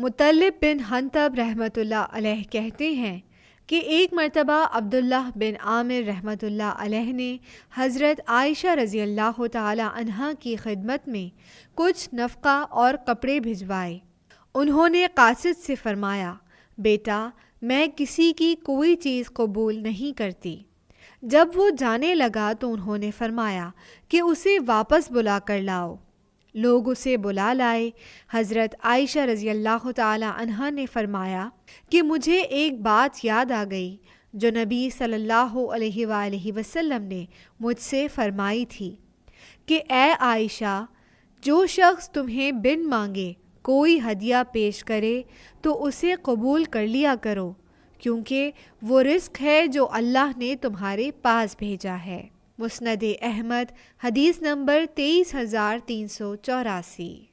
مطلب بن حنطب رحمۃ اللہ علیہ کہتے ہیں کہ ایک مرتبہ عبداللہ بن عامر رحمۃ اللہ علیہ نے حضرت عائشہ رضی اللہ تعالی عنہا کی خدمت میں کچھ نفقہ اور کپڑے بھجوائے۔ انہوں نے قاصد سے فرمایا، بیٹا میں کسی کی کوئی چیز قبول نہیں کرتی۔ جب وہ جانے لگا تو انہوں نے فرمایا کہ اسے واپس بلا کر لاؤ۔ لوگ اسے بلا لائے۔ حضرت عائشہ رضی اللہ تعالی عنہا نے فرمایا کہ مجھے ایک بات یاد آ گئی جو نبی صلی اللہ علیہ وآلہ وسلم نے مجھ سے فرمائی تھی کہ اے عائشہ، جو شخص تمہیں بن مانگے کوئی ہدیہ پیش کرے تو اسے قبول کر لیا کرو، کیونکہ وہ رزق ہے جو اللہ نے تمہارے پاس بھیجا ہے۔ مسند احمد، حدیث نمبر 23384۔